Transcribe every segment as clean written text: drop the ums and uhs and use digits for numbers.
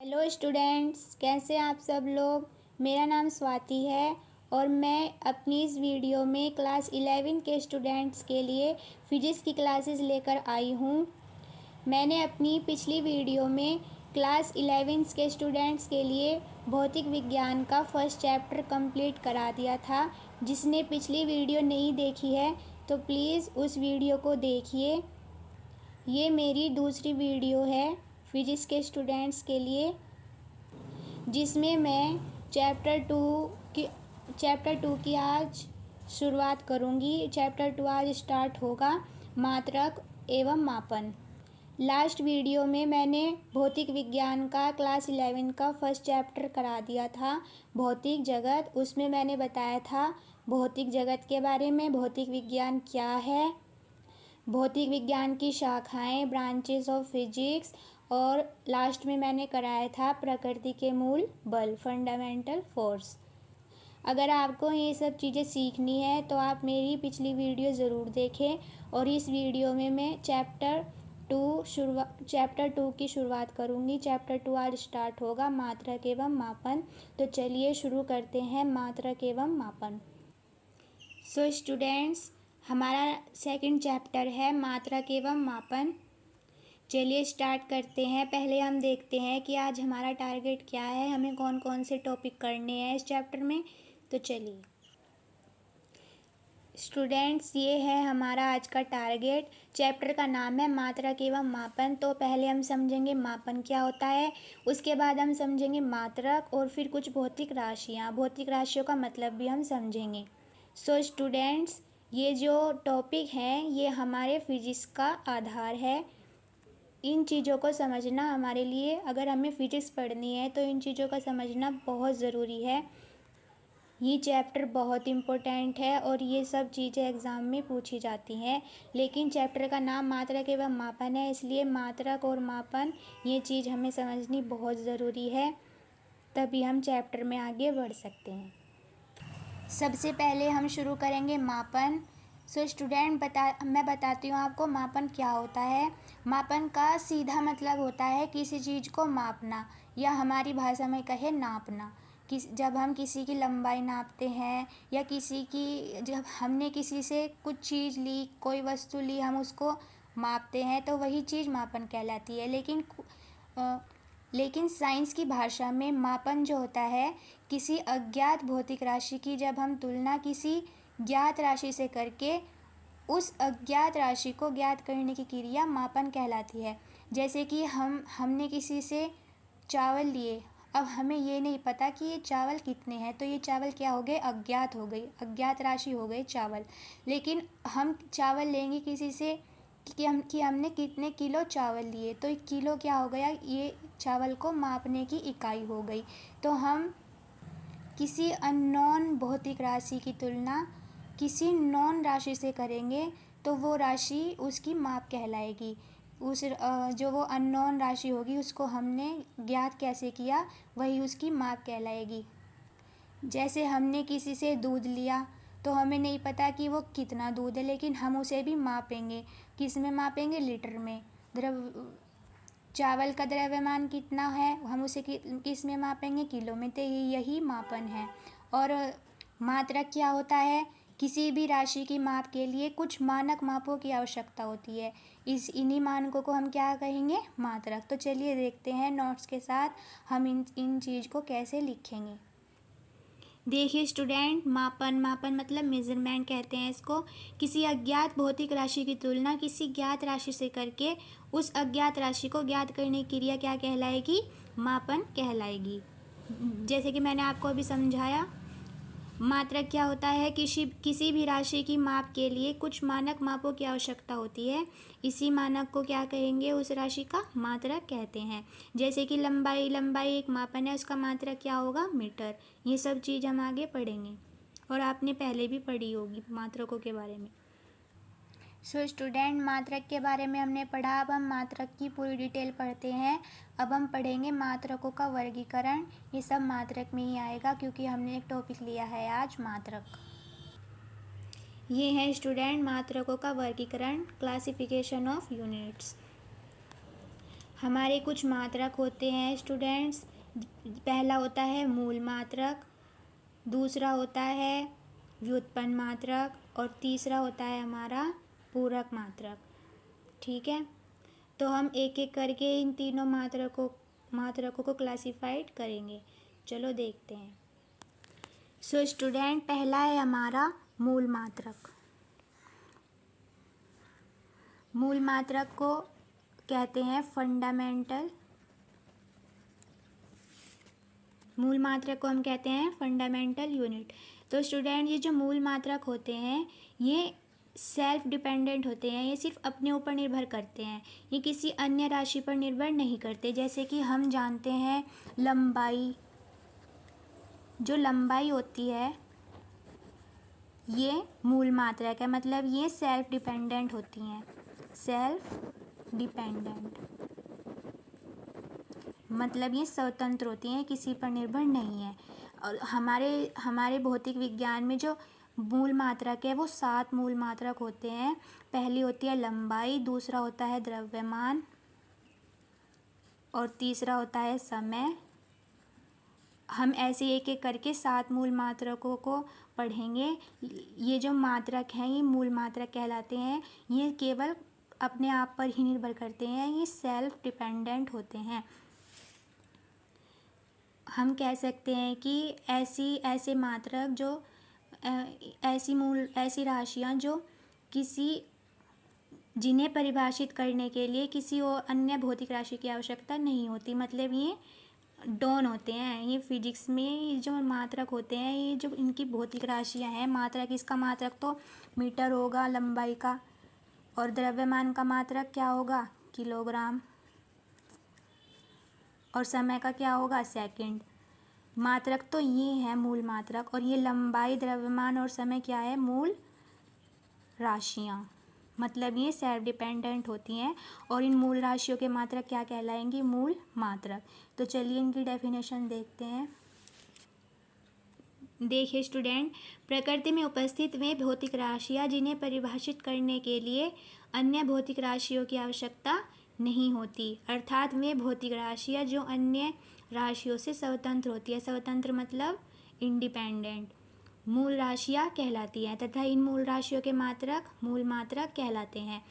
Hello students, कैसे आप सब लोग। मेरा नाम स्वाति है और मैं अपनी इस वीडियो में क्लास 11 के स्टूडेंट्स के लिए फिजिक्स की क्लासेस लेकर आई हूँ। मैंने अपनी पिछली वीडियो में क्लास 11 के स्टूडेंट्स के लिए भौतिक विज्ञान का फर्स्ट चैप्टर कंप्लीट करा दिया था। जिसने पिछली वीडियो नहीं देखी है तो प्लीज़ उस वीडियो को देखिए। ये मेरी दूसरी वीडियो है फिजिक्स के स्टूडेंट्स के लिए, जिसमें मैं चैप्टर टू की आज शुरुआत करूँगी। चैप्टर 2 आज स्टार्ट होगा, मात्रक एवं मापन। लास्ट वीडियो में मैंने भौतिक विज्ञान का क्लास 11 का फर्स्ट चैप्टर करा दिया था, भौतिक जगत। उसमें मैंने बताया था भौतिक जगत के बारे में, भौतिक विज्ञान क्या है, भौतिक विज्ञान की शाखाएं, ब्रांचेस ऑफ फिजिक्स, और लास्ट में मैंने कराया था प्रकृति के मूल बल, फंडामेंटल फोर्स। अगर आपको ये सब चीज़ें सीखनी है तो आप मेरी पिछली वीडियो ज़रूर देखें। और इस वीडियो में मैं चैप्टर 2 की शुरुआत करूँगी। चैप्टर 2 आज स्टार्ट होगा, मात्रक एवं मापन। तो चलिए शुरू करते हैं, मात्रक एवं मापन। सो स्टूडेंट्स, हमारा सेकंड चैप्टर है मात्रक एवं मापन। चलिए स्टार्ट करते हैं। पहले हम देखते हैं कि आज हमारा टारगेट क्या है, हमें कौन कौन से टॉपिक करने हैं इस चैप्टर में। तो चलिए स्टूडेंट्स, ये है हमारा आज का टारगेट। चैप्टर का नाम है मात्रक एवं मापन। तो पहले हम समझेंगे मापन क्या होता है, उसके बाद हम समझेंगे मात्रक, और फिर कुछ भौतिक राशियाँ, भौतिक राशियों का मतलब भी हम समझेंगे। सो स्टूडेंट्स, ये जो टॉपिक हैं ये हमारे फिजिक्स का आधार है। इन चीज़ों को समझना हमारे लिए, अगर हमें फिजिक्स पढ़नी है तो इन चीज़ों का समझना बहुत ज़रूरी है। ये चैप्टर बहुत इम्पोर्टेंट है और ये सब चीज़ें एग्ज़ाम में पूछी जाती हैं। लेकिन चैप्टर का नाम मात्रक एवं मापन है, इसलिए मात्रक और मापन ये चीज़ हमें समझनी बहुत ज़रूरी है, तभी हम चैप्टर में आगे बढ़ सकते हैं। सबसे पहले हम शुरू करेंगे मापन। सो स्टूडेंट, मैं बताती हूँ आपको मापन क्या होता है। मापन का सीधा मतलब होता है किसी चीज़ को मापना, या हमारी भाषा में कहे नापना। जब हम किसी की लंबाई नापते हैं, या जब हमने किसी से कुछ चीज़ ली, कोई वस्तु ली, हम उसको मापते हैं तो वही चीज़ मापन कहलाती है। लेकिन साइंस की भाषा में मापन जो होता है, किसी अज्ञात भौतिक राशि की जब हम तुलना किसी ज्ञात राशि से करके उस अज्ञात राशि को ज्ञात करने की क्रिया मापन कहलाती है। जैसे कि हमने किसी से चावल लिए, अब हमें ये नहीं पता कि ये चावल कितने हैं, तो ये चावल क्या हो गए, अज्ञात हो गई, अज्ञात राशि हो गई चावल। लेकिन हम चावल लेंगे किसी से कि हमने कितने किलो चावल लिए, तो एक किलो क्या हो गया, ये चावल को मापने की इकाई हो गई। तो हम किसी अननोन भौतिक राशि की तुलना किसी नॉन राशि से करेंगे तो वो राशि उसकी माप कहलाएगी। जो वो अननोन राशि होगी उसको हमने ज्ञात कैसे किया, वही उसकी माप कहलाएगी। जैसे हमने किसी से दूध लिया तो हमें नहीं पता कि वो कितना दूध है, लेकिन हम उसे भी मापेंगे। किस में मापेंगे, लीटर में। चावल का द्रव्यमान कितना है, हम उसे किस में मापेंगे, किलो में। तो यही मापन है। और मात्रक क्या होता है, किसी भी राशि की माप के लिए कुछ मानक मापों की आवश्यकता होती है। इन्हीं मानकों को हम क्या कहेंगे, मात्रक। तो चलिए देखते हैं नोट्स के साथ हम इन चीज़ को कैसे लिखेंगे। देखिए स्टूडेंट, मापन मतलब मेजरमेंट कहते हैं इसको। किसी अज्ञात भौतिक राशि की तुलना किसी ज्ञात राशि से करके उस अज्ञात राशि को ज्ञात करने की क्रिया क्या कहलाएगी, मापन कहलाएगी। जैसे कि मैंने आपको अभी समझाया, मात्रक क्या होता है, किसी भी राशि की माप के लिए कुछ मानक मापों की आवश्यकता होती है। इसी मानक को क्या कहेंगे, उस राशि का मात्रक कहते हैं। जैसे कि लंबाई एक मापन है, उसका मात्रक क्या होगा, मीटर। ये सब चीज़ हम आगे पढ़ेंगे और आपने पहले भी पढ़ी होगी मात्रकों के बारे में। सो स्टूडेंट, मात्रक के बारे में हमने पढ़ा, अब हम मात्रक की पूरी डिटेल पढ़ते हैं। अब हम पढ़ेंगे मात्रकों का वर्गीकरण। ये सब मात्रक में ही आएगा क्योंकि हमने एक टॉपिक लिया है आज, मात्रक। ये है स्टूडेंट मात्रकों का वर्गीकरण, क्लासिफिकेशन ऑफ यूनिट्स। हमारे कुछ मात्रक होते हैं स्टूडेंट्स। पहला होता है मूल मात्रक, दूसरा होता है व्युत्पन्न मात्रक और तीसरा होता है हमारा पूरक मात्रक। ठीक है, तो हम एक एक करके इन तीनों मात्रकों को क्लासिफाइड करेंगे। चलो देखते हैं। सो स्टूडेंट, पहला है हमारा मूल मात्रक। मूल मात्रक को कहते हैं फंडामेंटल। मूल मात्रक को हम कहते हैं फंडामेंटल यूनिट। तो स्टूडेंट, ये जो मूल मात्रक होते हैं ये सेल्फ डिपेंडेंट होते हैं, ये सिर्फ अपने ऊपर निर्भर करते हैं, ये किसी अन्य राशि पर निर्भर नहीं करते। जैसे कि हम जानते हैं लंबाई, जो लंबाई होती है ये मूल मात्रक है, मतलब ये सेल्फ डिपेंडेंट होती हैं। सेल्फ डिपेंडेंट मतलब ये स्वतंत्र होती हैं, किसी पर निर्भर नहीं है। और हमारे भौतिक विज्ञान में जो मूल मात्रक है वो 7 मूल मात्रक होते हैं। पहली होती है लंबाई, दूसरा होता है द्रव्यमान और तीसरा होता है समय। हम ऐसे एक एक करके 7 मूल मात्रकों को पढ़ेंगे। ये जो मात्रक हैं ये मूल मात्रक कहलाते हैं। ये केवल अपने आप पर ही निर्भर करते हैं, ये सेल्फ डिपेंडेंट होते हैं। हम कह सकते हैं कि ऐसे मात्रक जो ऐसी राशियाँ जो जिन्हें परिभाषित करने के लिए किसी और अन्य भौतिक राशि की आवश्यकता नहीं होती, मतलब ये डॉन होते हैं। ये फिजिक्स में जो मात्रक होते हैं, ये जो इनकी भौतिक राशियाँ हैं, मात्रक, इसका मात्रक तो मीटर होगा लंबाई का, और द्रव्यमान का मात्रक क्या होगा, किलोग्राम, और समय का क्या होगा, सेकंड। मात्रक तो ये है मूल मात्रक, और ये लंबाई, द्रव्यमान और समय क्या है, मूल राशियाँ, मतलब ये सेल्फ डिपेंडेंट होती हैं। और इन मूल राशियों के मात्रक क्या कहलाएंगी, मूल मात्रक। तो चलिए इनकी डेफिनेशन देखते हैं। देखिए स्टूडेंट, प्रकृति में उपस्थित वे भौतिक राशियाँ जिन्हें परिभाषित करने के लिए अन्य भौतिक राशियों की आवश्यकता नहीं होती, अर्थात वे भौतिक राशियाँ जो अन्य राशियों से स्वतंत्र होती है। स्वतंत्र मतलब इंडिपेंडेंट, मूल राशियाँ कहलाती हैं, तथा इन मूल राशियों के मात्रक मूल मात्रक कहलाते हैं।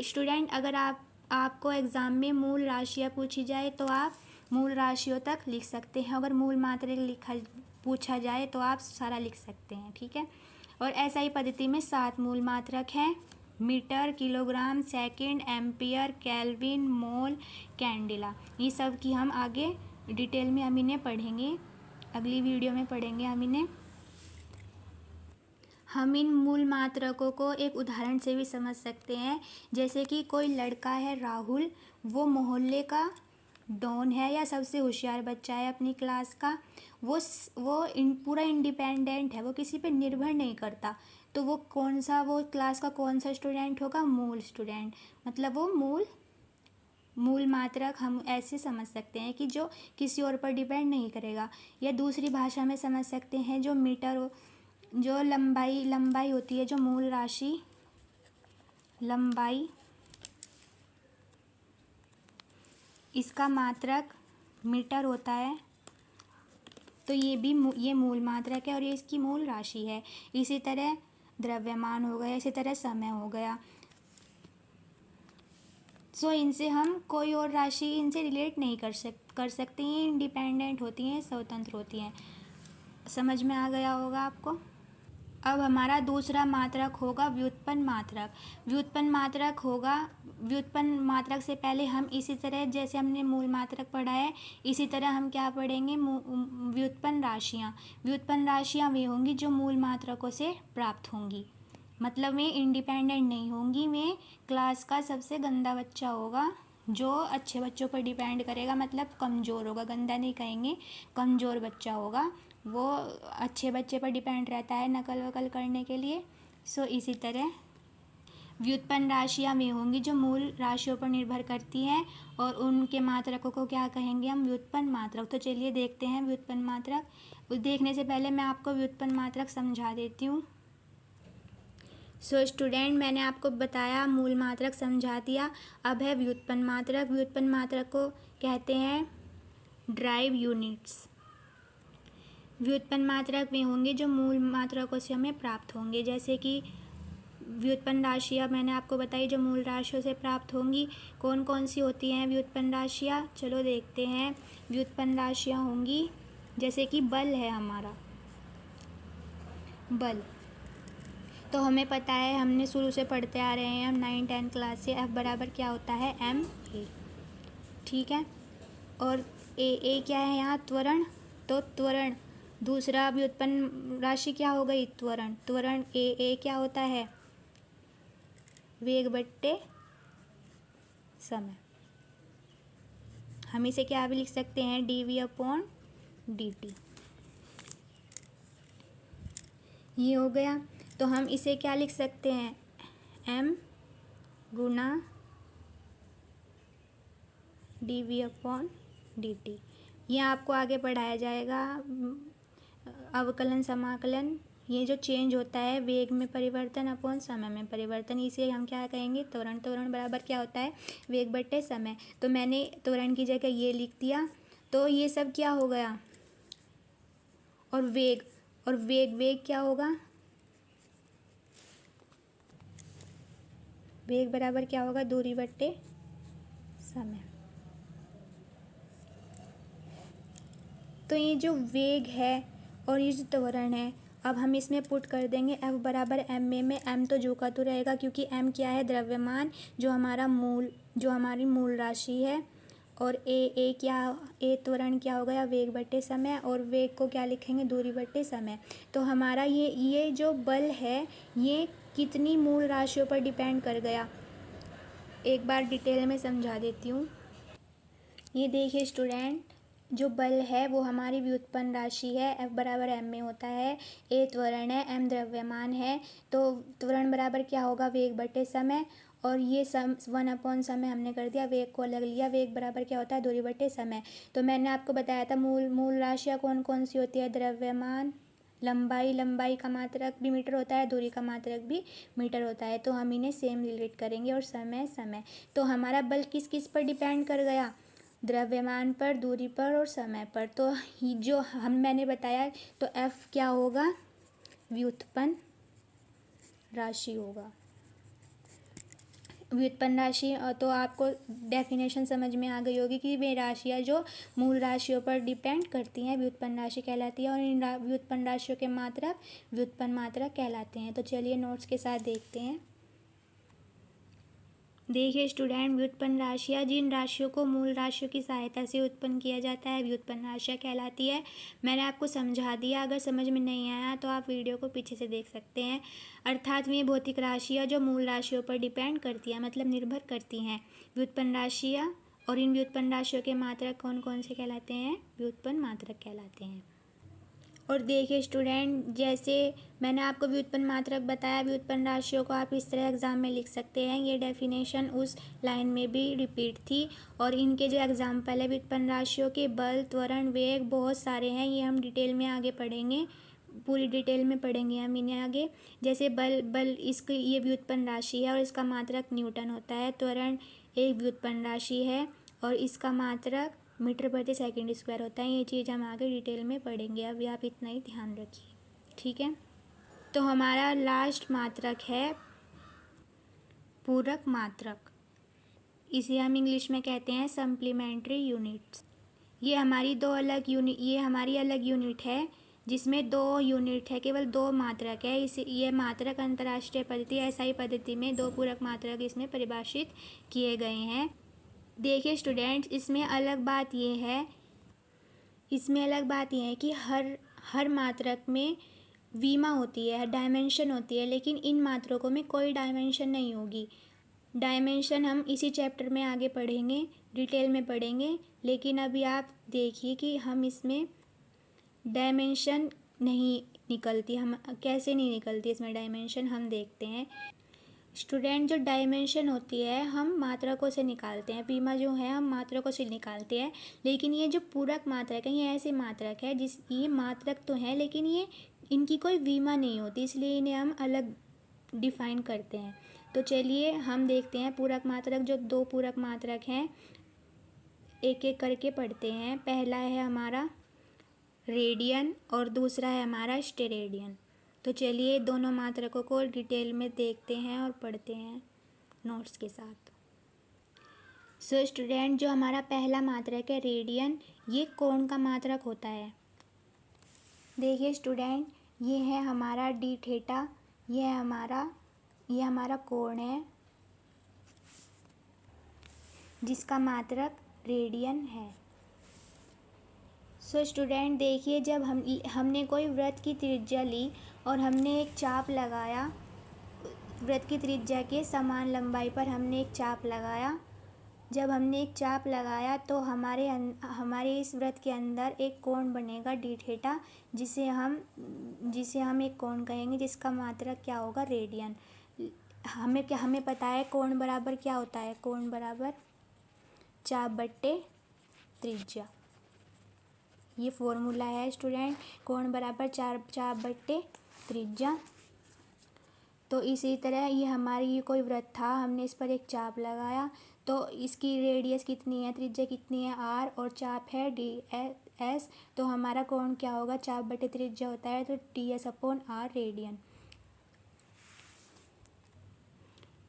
स्टूडेंट, अगर आपको एग्ज़ाम में मूल राशियाँ पूछी जाए तो आप मूल राशियों तक लिख सकते हैं, अगर मूल मात्रक पूछा जाए तो आप सारा लिख सकते हैं। ठीक है, और ऐसा ही पद्धति में 7 मूल मात्रक हैं, metre, kilogram, second, ampere, kelvin, mole, candela. ये सब की हम आगे डिटेल में हम इन्हें पढ़ेंगे, अगली वीडियो में पढ़ेंगे हम इन्हें। हम इन मूल मात्रकों को एक उदाहरण से भी समझ सकते हैं। जैसे कि कोई लड़का है राहुल, वो मोहल्ले का डॉन है या सबसे होशियार बच्चा है अपनी क्लास का। वो पूरा इंडिपेंडेंट है, वो किसी पे निर्भर नहीं करता। तो वो क्लास का कौन सा स्टूडेंट होगा, मूल स्टूडेंट, मतलब वो मूल मात्रक हम ऐसे समझ सकते हैं कि जो किसी और पर डिपेंड नहीं करेगा। या दूसरी भाषा में समझ सकते हैं, जो मीटर, जो लंबाई होती है, जो मूल राशि लंबाई, इसका मात्रक मीटर होता है, तो ये मूल मात्रक है और ये इसकी मूल राशि है। इसी तरह द्रव्यमान हो गया, इसी तरह समय हो गया। सो इनसे हम कोई और राशि इनसे रिलेट नहीं कर सकते, ये इंडिपेंडेंट होती हैं, स्वतंत्र होती हैं। समझ में आ गया होगा आपको। अब हमारा दूसरा मात्रक होगा व्युत्पन्न मात्रक। व्युत्पन्न मात्रक से पहले हम इसी तरह जैसे हमने मूल मात्रक पढ़ा है, इसी तरह हम क्या पढ़ेंगे, व्युत्पन्न राशियाँ वे होंगी जो मूल मात्रकों से प्राप्त होंगी, मतलब वे इंडिपेंडेंट नहीं होंगी। वे क्लास का सबसे गंदा बच्चा होगा जो अच्छे बच्चों पर डिपेंड करेगा, मतलब कमज़ोर होगा, गंदा नहीं कहेंगे, कमज़ोर बच्चा होगा, वो अच्छे बच्चे पर डिपेंड रहता है नकल वकल करने के लिए। सो इसी तरह व्युत्पन्न राशियाँ वे होंगी जो मूल राशियों पर निर्भर करती हैं, और उनके मात्रकों को क्या कहेंगे हम, व्युत्पन्न मात्रक। तो चलिए देखते हैं व्युत्पन्न मात्रक। देखने से पहले मैं आपको व्युत्पन्न मात्रक समझा देती हूँ। सो स्टूडेंट, मैंने आपको बताया, मूल मात्रक समझा दिया। अब है व्युत्पन्न मात्रक। व्युत्पन्न मात्रक को कहते हैं ड्राइव यूनिट्स। व्युत्पन्न मात्रक वे होंगे जो मूल मात्रकों से हमें प्राप्त होंगे, जैसे कि व्युत्पन्न राशियाँ मैंने आपको बताई जो मूल राशियों से प्राप्त होंगी। कौन कौन सी होती हैं व्युत्पन्न राशियाँ, चलो देखते हैं। व्युत्पन्न राशियाँ होंगी जैसे कि बल है हमारा, बल तो हमें पता है, हमने शुरू से पढ़ते आ रहे हैं हम 9-10 क्लास से। F बराबर क्या होता है, ma, ठीक है। और ए क्या है यहाँ, त्वरण। तो त्वरण, दूसरा व्युत्पन्न राशि क्या हो गई, त्वरण। त्वरण ए क्या होता है, वेग बट्टे समय। हम इसे क्या भी लिख सकते हैं, dv/dt। ये हो गया। तो हम इसे क्या लिख सकते हैं, m गुना dv/dt। ये आपको आगे पढ़ाया जाएगा, अवकलन समाकलन। ये जो चेंज होता है, वेग में परिवर्तन अपॉन समय में परिवर्तन, इसे हम क्या कहेंगे, त्वरण। त्वरण बराबर क्या होता है, वेग बट्टे समय। तो मैंने त्वरण की जगह ये लिख दिया। तो ये सब क्या हो गया, और वेग, और वेग क्या होगा, वेग बराबर क्या होगा, दूरी बट्टे समय। तो ये जो वेग है और ये जो त्वरण है, अब हम इसमें पुट कर देंगे F बराबर ma में। m तो जो का तो रहेगा, क्योंकि m क्या है, द्रव्यमान, जो हमारी मूल राशि है। और a क्या, a त्वरण क्या हो गया, वेग बट्टे समय, और वेग को क्या लिखेंगे, दूरी बट्टे समय। तो हमारा ये जो बल है, ये कितनी मूल राशियों पर डिपेंड कर गया, एक बार डिटेल में समझा देती हूँ। ये देखिए स्टूडेंट, जो बल है वो हमारी व्युत्पन्न राशि है। F बराबर ma होता है, a त्वरण है, m द्रव्यमान है। तो त्वरण बराबर क्या होगा, वेग बट्टे समय, और ये 1/समय हमने कर दिया, वेग को अलग लिया। वेग बराबर क्या होता है, दूरी बट्टे समय। तो मैंने आपको बताया था मूल राशियाँ कौन कौन सी होती है, द्रव्यमान, लंबाई का मात्रक भी मीटर होता है, दूरी का मात्रक भी मीटर होता है। तो हम इन्हें सेम रिलेट करेंगे। और समय। तो हमारा बल किस किस पर डिपेंड कर गया, द्रव्यमान पर, दूरी पर और समय पर। तो जो मैंने बताया, तो F क्या होगा, व्युत्पन्न राशि होगा। व्युत्पन्न राशि, तो आपको डेफिनेशन समझ में आ गई होगी कि वे राशियाँ जो मूल राशियों पर डिपेंड करती हैं व्युत्पन्न राशि कहलाती है, और इन व्युत्पन्न राशियों के मात्रक व्युत्पन्न मात्रक कहलाते हैं। तो चलिए नोट्स के साथ देखते हैं। देखिए स्टूडेंट, व्युत्पन्न राशियाँ, जिन राशियों को मूल राशियों की सहायता से उत्पन्न किया जाता है, व्युत्पन्न राशियाँ कहलाती है। मैंने आपको समझा दिया, अगर समझ में नहीं आया तो आप वीडियो को पीछे से देख सकते हैं। अर्थात वे भौतिक राशियाँ जो मूल राशियों पर डिपेंड करती हैं, मतलब निर्भर करती हैं, व्युत्पन्न राशियाँ। और इन व्युत्पन्न राशियों के मात्रक कौन कौन से कहलाते हैं, व्युत्पन्न मात्रक कहलाते हैं। और देखिए स्टूडेंट, जैसे मैंने आपको व्युत्पन्न मात्रक बताया, व्युत्पन्न राशियों को आप इस तरह एग्जाम में लिख सकते हैं। ये डेफिनेशन उस लाइन में भी रिपीट थी। और इनके जो एग्जाम्पल है व्युत्पन्न राशियों के, बल, त्वरण, वेग, बहुत सारे हैं। ये हम डिटेल में आगे पढ़ेंगे, पूरी डिटेल में पढ़ेंगे हम इन्हें आगे। जैसे बल इसकी ये व्युत्पन्न राशि है और इसका मात्रक न्यूटन होता है। त्वरण एक व्युत्पन्न राशि है और इसका मात्रक मीटर प्रति सेकंड स्क्वायर होता है। ये चीज़ हम आगे डिटेल में पढ़ेंगे, अभी आप इतना ही ध्यान रखिए, ठीक है। तो हमारा लास्ट मात्रक है पूरक मात्रक। इसे हम इंग्लिश में कहते हैं सप्लीमेंट्री यूनिट्स। ये हमारी हमारी अलग यूनिट है, जिसमें 2 यूनिट है, केवल 2 मात्रक है। ये मात्रक अंतर्राष्ट्रीय पद्धति SI पद्धति में 2 पूरक मात्रक इसमें परिभाषित किए गए हैं। देखिए स्टूडेंट्स, इसमें अलग बात यह है कि हर मात्रक में विमा होती है, डायमेंशन होती है, लेकिन इन मात्रकों में कोई डायमेंशन नहीं होगी। डायमेंशन हम इसी चैप्टर में आगे पढ़ेंगे, डिटेल में पढ़ेंगे। लेकिन अभी आप देखिए कि हम इसमें डायमेंशन नहीं निकलती, हम कैसे नहीं निकलती इसमें डायमेंशन, हम देखते हैं। स्टूडेंट, जो डायमेंशन होती है हम मात्रकों से निकालते हैं, विमा जो है हम मात्रकों से निकालते हैं। लेकिन ये जो पूरक मात्रक है, ये ऐसे मात्रक है ये मात्रक तो हैं, लेकिन ये इनकी कोई विमा नहीं होती, इसलिए इन्हें हम अलग डिफाइन करते हैं। तो चलिए हम देखते हैं पूरक मात्रक, जो दो पूरक मात्रक हैं एक एक करके पढ़ते हैं। पहला है हमारा रेडियन और दूसरा है हमारा स्टेरेडियन। तो चलिए दोनों मात्रकों को डिटेल में देखते हैं और पढ़ते हैं नोट्स के साथ। सो स्टूडेंट, जो हमारा पहला मात्रक है रेडियन, ये कोण का मात्रक होता है। देखिए स्टूडेंट, ये है हमारा डी थीटा, ये हमारा कोण है जिसका मात्रक रेडियन है। सो स्टूडेंट देखिए, जब हमने कोई वृत्त की त्रिज्या ली और हमने एक चाप लगाया, वृत्त की त्रिज्या के समान लंबाई पर हमने एक चाप लगाया। जब हमने एक चाप लगाया तो हमारे इस वृत्त के अंदर एक कोण बनेगा डी थीटा, जिसे हम एक कोण कहेंगे, जिसका मात्रक क्या होगा, रेडियन। हमें पता है कोण बराबर क्या होता है, कोण बराबर चाप बट्टे त्रिज्या। ये फॉर्मूला है स्टूडेंट, कोण बराबर चाप बट्टे त्रिज्या। तो इसी तरह ये कोई वृत्त था, हमने इस पर एक चाप लगाया, तो इसकी रेडियस कितनी है, त्रिज्या कितनी है, आर, और चाप है डी एस। तो हमारा कोण क्या होगा, चाप बटे त्रिज्या होता है, तो T S upon R radian.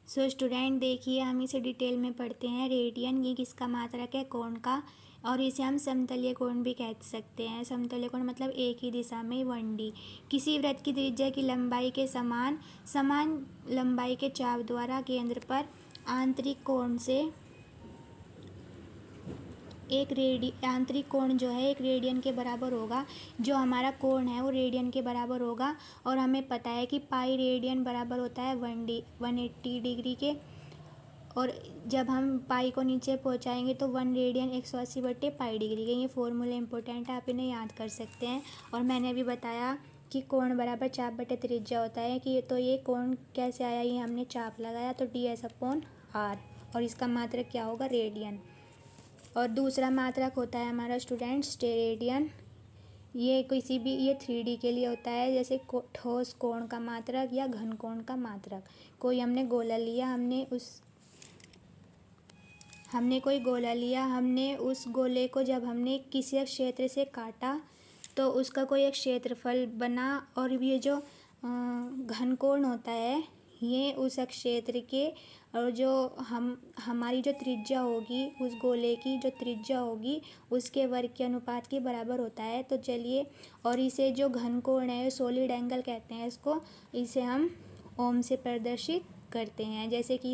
So student देखिए, हम इसे डिटेल में पढ़ते हैं। रेडियन ये किसका मात्रक है, कोण का, और इसे हम समतलीय कोण भी कह सकते हैं। समतलीय कोण मतलब एक ही दिशा में 1D। किसी वृत्त की त्रिज्या की लंबाई के समान लंबाई के चाप द्वारा केंद्र पर आंतरिक कोण से आंतरिक कोण जो है एक रेडियन के बराबर होगा। जो हमारा कोण है वो रेडियन के बराबर होगा, और हमें पता है कि पाई रेडियन बराबर होता है 180 डिग्री के। और जब हम पाई को नीचे पहुंचाएंगे तो 1 रेडियन 180 बट्टे पाई डिग्री के। ये फॉर्मूले इंपॉर्टेंट है, आप इन्हें याद कर सकते हैं। और मैंने अभी बताया कि कोण बराबर चाप बटे त्रिज्या होता है, कि तो ये कोण कैसे आया, ये हमने चाप लगाया, तो डी एस अपॉन आर, और इसका मात्रक क्या होगा, रेडियन। और दूसरा मात्रक होता है हमारा स्टूडेंट स्टेरेडियन। ये 3D के लिए होता है, जैसे ठोस कोण का मात्रक या घन कोण का मात्रक। हमने उस गोले को जब हमने किसी एक क्षेत्र से काटा तो उसका कोई एक क्षेत्रफल बना, और ये जो घन कोण होता है ये उस क्षेत्र के, और जो हमारी जो त्रिज्या होगी, उस गोले की जो त्रिज्या होगी उसके वर्ग के अनुपात के बराबर होता है। तो चलिए, और इसे जो घन कोण है, सॉलिड एंगल कहते हैं इसको, इसे हम ओम से प्रदर्शित करते हैं। जैसे कि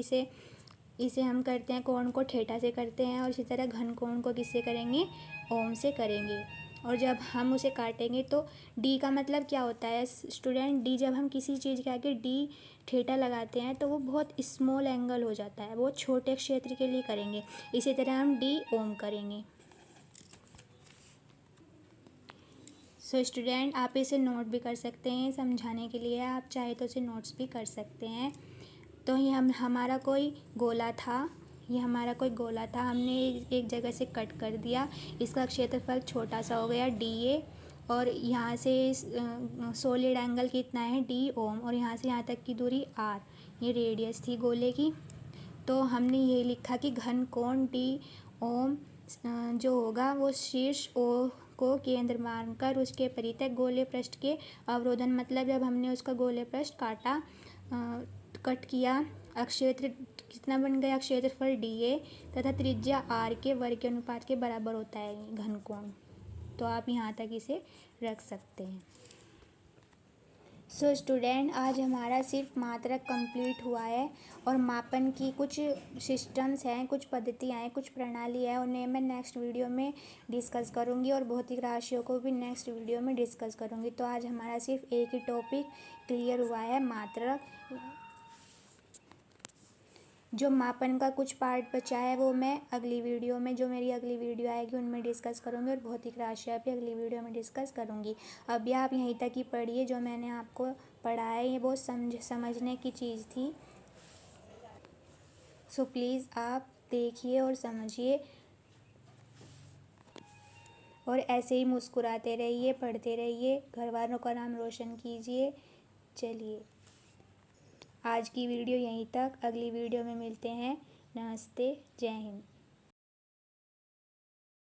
इसे हम करते हैं, कोण को थीटा से करते हैं, और इसी तरह घन कोण को किससे करेंगे, ओम से करेंगे। और जब हम उसे काटेंगे तो डी का मतलब क्या होता है स्टूडेंट, डी जब हम किसी चीज़ के आगे डी थीटा लगाते हैं तो वो बहुत स्मॉल एंगल हो जाता है, वो छोटे क्षेत्र के लिए करेंगे। इसी तरह हम डी ओम करेंगे। सो स्टूडेंट, आप इसे नोट भी कर सकते हैं, समझाने के लिए आप चाहे तो इसे नोट्स भी कर सकते हैं। तो ये हमारा कोई गोला था, हमने एक जगह से कट कर दिया, इसका क्षेत्रफल छोटा सा हो गया DA, और यहाँ से सॉलिड एंगल कितना है D ओम, और यहाँ से यहाँ तक की दूरी R, ये रेडियस थी गोले की। तो हमने ये लिखा कि घन कोण D ओम जो होगा वो शीर्ष O को केंद्र मानकर उसके परितः गोले पृष्ठ के अवरोधन, मतलब जब हमने उसका गोले पृष्ठ काटा, कट किया, क्षेत्र कितना बन गया, क्षेत्रफल DA तथा त्रिज्या R के वर्ग के अनुपात के बराबर होता है घन कोण। तो आप यहाँ तक इसे रख सकते हैं। सो स्टूडेंट, आज हमारा सिर्फ मात्रक कंप्लीट हुआ है, और मापन की कुछ सिस्टम्स हैं, कुछ पद्धतियाँ हैं, कुछ प्रणाली है, उन्हें मैं नेक्स्ट वीडियो में डिस्कस करूँगी, और भौतिक राशियों को भी नेक्स्ट वीडियो में डिस्कस करूँगी। तो आज हमारा सिर्फ एक ही टॉपिक क्लियर हुआ है, मात्रक। जो मापन का कुछ पार्ट बचा है वो मैं अगली वीडियो में, जो मेरी अगली वीडियो आएगी उनमें डिस्कस करूँगी, और भौतिक राशियाँ भी अगली वीडियो में डिस्कस करूँगी। अभी आप यहीं तक ही पढ़िए, जो मैंने आपको पढ़ाया है ये बहुत समझने की चीज़ थी। सो प्लीज़ आप देखिए और समझिए, और ऐसे ही मुस्कुराते रहिए, पढ़ते रहिए, घर वालों का नाम रोशन कीजिए। चलिए। आज की वीडियो यहीं तक, अगली वीडियो में मिलते हैं। नमस्ते, जय हिंद।